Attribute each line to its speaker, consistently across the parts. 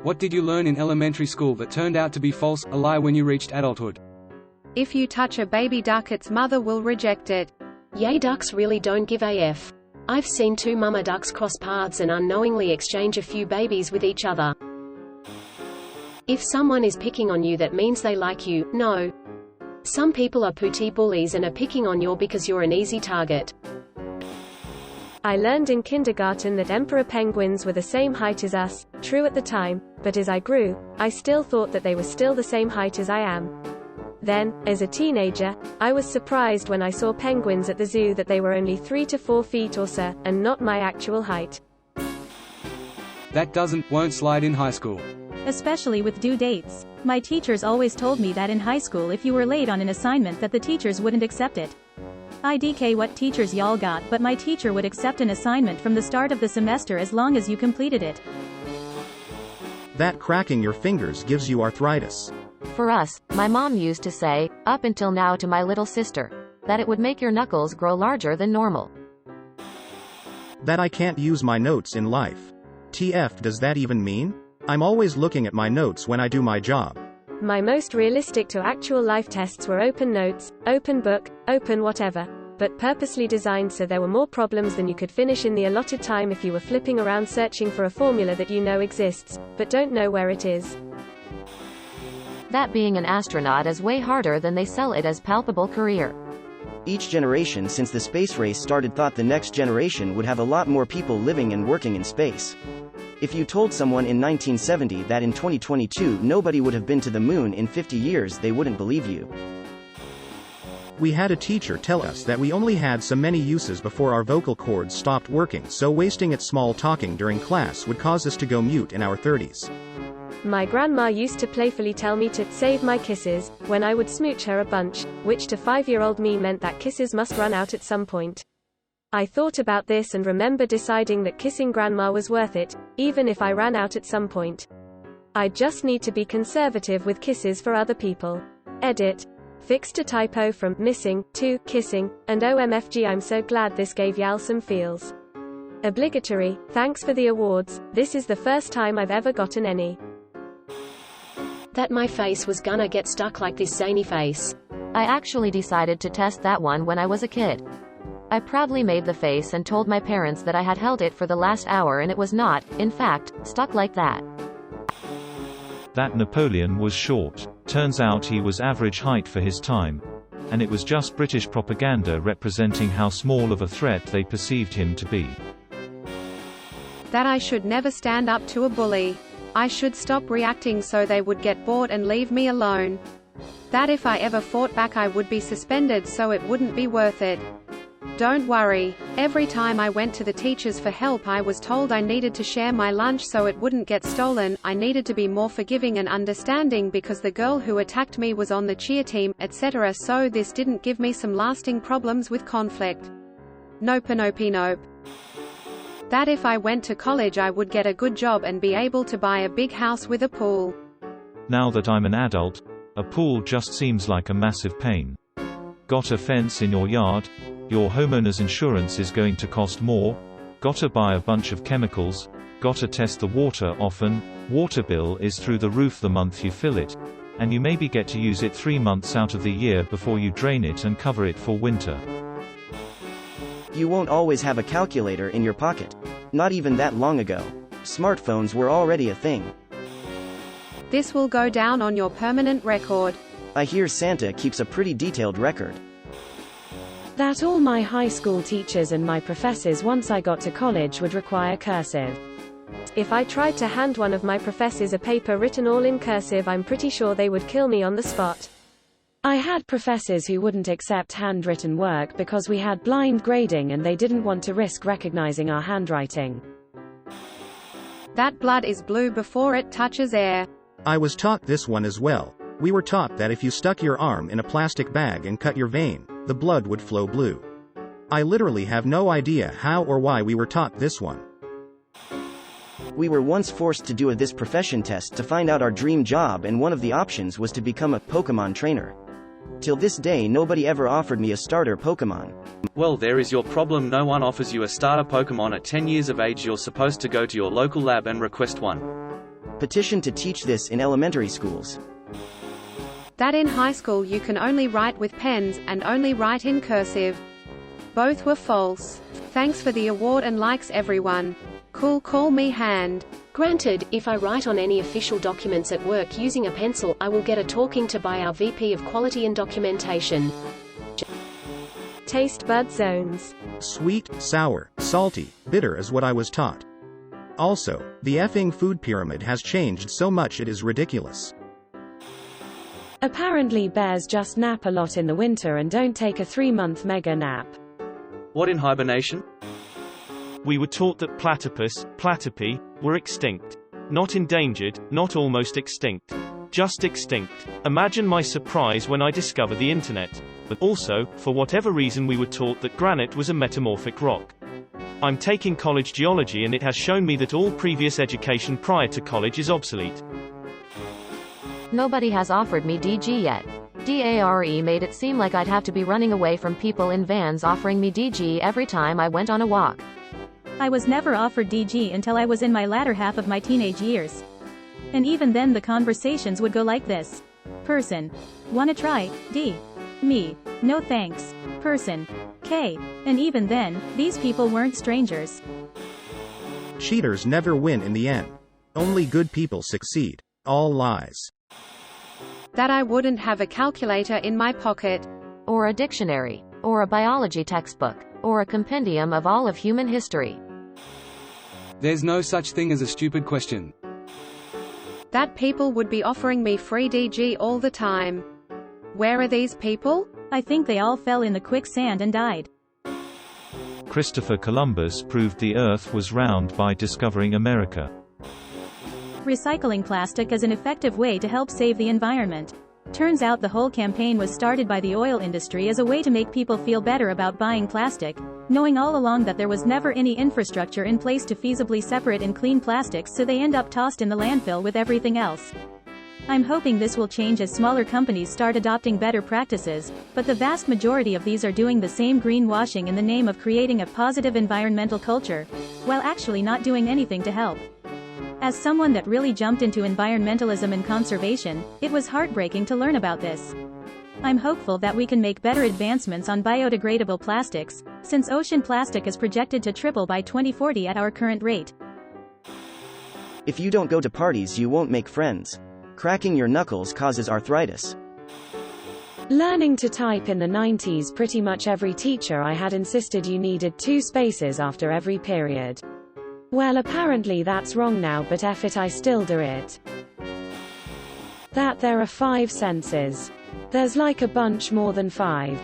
Speaker 1: What did you learn in elementary school that turned out to be false, a lie when you reached adulthood?
Speaker 2: If you touch a baby duck, its mother will reject it.
Speaker 3: Yay, ducks really don't give a f. I've seen two mama ducks cross paths and unknowingly exchange a few babies with each other. If someone is picking on you, that means they like you. No. Some people are pooty bullies and are picking on you because you're an easy target.
Speaker 4: I learned in kindergarten that emperor penguins were the same height as us, true at the time, but as I grew, I still thought that they were still the same height as I am. Then, as a teenager, I was surprised when I saw penguins at the zoo that they were only 3 to 4 feet or so, and not my actual height.
Speaker 1: That won't slide in high school.
Speaker 5: Especially with due dates. My teachers always told me that in high school if you were late on an assignment that the teachers wouldn't accept it. IDK what teachers y'all got, but my teacher would accept an assignment from the start of the semester as long as you completed it.
Speaker 6: That cracking your fingers gives you arthritis.
Speaker 7: For us, my mom used to say, up until now to my little sister, that it would make your knuckles grow larger than normal.
Speaker 6: That I can't use my notes in life. TF, does that even mean? I'm always looking at my notes when I do my job.
Speaker 4: My most realistic to actual life tests were open notes, open book, open whatever, but purposely designed so there were more problems than you could finish in the allotted time if you were flipping around searching for a formula that you know exists, but don't know where it is.
Speaker 7: That being an astronaut is way harder than they sell it as palpable career.
Speaker 8: Each generation since the space race started thought the next generation would have a lot more people living and working in space. If you told someone in 1970 that in 2022 nobody would have been to the moon in 50 years, they wouldn't believe you.
Speaker 6: We had a teacher tell us that we only had so many uses before our vocal cords stopped working, so wasting it small talking during class would cause us to go mute in our 30s.
Speaker 4: My grandma used to playfully tell me to save my kisses when I would smooch her a bunch, which to 5-year-old me meant that kisses must run out at some point. I thought about this and remember deciding that kissing grandma was worth it, even if I ran out at some point. I just need to be conservative with kisses for other people. Edit. Fixed a typo from missing to kissing, and OMFG, I'm so glad this gave y'all some feels. Obligatory, thanks for the awards, this is the first time I've ever gotten any.
Speaker 3: That my face was gonna get stuck like this zany face.
Speaker 7: I actually decided to test that one when I was a kid. I proudly made the face and told my parents that I had held it for the last hour and it was not, in fact, stuck like that.
Speaker 9: That Napoleon was short. Turns out he was average height for his time. And it was just British propaganda representing how small of a threat they perceived him to be.
Speaker 2: That I should never stand up to a bully. I should stop reacting so they would get bored and leave me alone. That if I ever fought back I would be suspended so it wouldn't be worth it. Don't worry. Every time I went to the teachers for help I was told I needed to share my lunch so it wouldn't get stolen, I needed to be more forgiving and understanding because the girl who attacked me was on the cheer team, etc. So this didn't give me some lasting problems with conflict. Nope. That if I went to college I would get a good job and be able to buy a big house with a pool.
Speaker 9: Now that I'm an adult, a pool just seems like a massive pain. Got a fence in your yard? Your homeowner's insurance is going to cost more. Gotta buy a bunch of chemicals. Gotta test the water often. Water bill is through the roof the month you fill it. And you maybe get to use it 3 months out of the year before you drain it and cover it for winter.
Speaker 8: You won't always have a calculator in your pocket. Not even that long ago. Smartphones were already a thing.
Speaker 2: This will go down on your permanent record.
Speaker 8: I hear Santa keeps a pretty detailed record.
Speaker 10: That all my high school teachers and my professors once I got to college would require cursive.
Speaker 4: If I tried to hand one of my professors a paper written all in cursive, I'm pretty sure they would kill me on the spot.
Speaker 10: I had professors who wouldn't accept handwritten work because we had blind grading and they didn't want to risk recognizing our handwriting.
Speaker 2: That blood is blue before it touches air.
Speaker 6: I was taught this one as well. We were taught that if you stuck your arm in a plastic bag and cut your vein, the blood would flow blue. I literally have no idea how or why we were taught this one.
Speaker 8: We were once forced to do a this profession test to find out our dream job, and one of the options was to become a Pokemon trainer. Till this day nobody ever offered me a starter Pokemon.
Speaker 11: Well, there is your problem. No one offers you a starter Pokemon at 10 years of age. You're supposed to go to your local lab and request one.
Speaker 8: Petition to teach this in elementary schools.
Speaker 2: That in high school you can only write with pens, and only write in cursive. Both were false. Thanks for the award and likes everyone. Cool, call me hand.
Speaker 3: Granted, if I write on any official documents at work using a pencil, I will get a talking to by our VP of Quality and Documentation.
Speaker 4: Taste bud zones.
Speaker 6: Sweet, sour, salty, bitter is what I was taught. Also, the effing food pyramid has changed so much it is ridiculous.
Speaker 10: Apparently bears just nap a lot in the winter and don't take a 3-month mega nap.
Speaker 11: What in hibernation?
Speaker 12: We were taught that platypus, platypi, were extinct. Not endangered, not almost extinct. Just extinct. Imagine my surprise when I discovered the internet. But also, for whatever reason we were taught that granite was a metamorphic rock. I'm taking college geology and it has shown me that all previous education prior to college is obsolete.
Speaker 7: Nobody has offered me DG yet. DARE made it seem like I'd have to be running away from people in vans offering me DG every time I went on a walk.
Speaker 5: I was never offered DG until I was in my latter half of my teenage years. And even then the conversations would go like this. Person. Wanna try, D. Me. No thanks. Person. K. And even then, these people weren't strangers.
Speaker 6: Cheaters never win in the end. Only good people succeed. All lies.
Speaker 2: That I wouldn't have a calculator in my pocket.
Speaker 7: Or a dictionary. Or a biology textbook. Or a compendium of all of human history.
Speaker 1: There's no such thing as a stupid question.
Speaker 2: That people would be offering me free DG all the time. Where are these people?
Speaker 5: I think they all fell in the quicksand and died.
Speaker 9: Christopher Columbus proved the Earth was round by discovering America.
Speaker 5: Recycling plastic is an effective way to help save the environment. Turns out the whole campaign was started by the oil industry as a way to make people feel better about buying plastic, knowing all along that there was never any infrastructure in place to feasibly separate and clean plastics, so they end up tossed in the landfill with everything else. I'm hoping this will change as smaller companies start adopting better practices, but the vast majority of these are doing the same greenwashing in the name of creating a positive environmental culture, while actually not doing anything to help. As someone that really jumped into environmentalism and conservation, it was heartbreaking to learn about this. I'm hopeful that we can make better advancements on biodegradable plastics, since ocean plastic is projected to triple by 2040 at our current rate.
Speaker 8: If you don't go to parties, you won't make friends. Cracking your knuckles causes arthritis.
Speaker 10: Learning to type in the 90s, pretty much every teacher I had insisted you needed 2 spaces after every period. Well, apparently that's wrong now, but F it, I still do it. That there are 5 senses. There's like a bunch more than 5.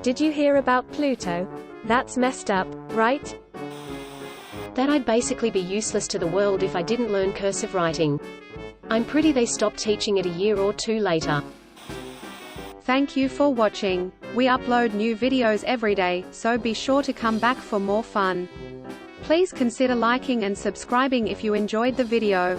Speaker 4: Did you hear about Pluto? That's messed up, right?
Speaker 3: That I'd basically be useless to the world if I didn't learn cursive writing. I'm pretty they stopped teaching it a year or 2 later.
Speaker 2: Thank you for watching. We upload new videos every day, so be sure to come back for more fun. Please consider liking and subscribing if you enjoyed the video.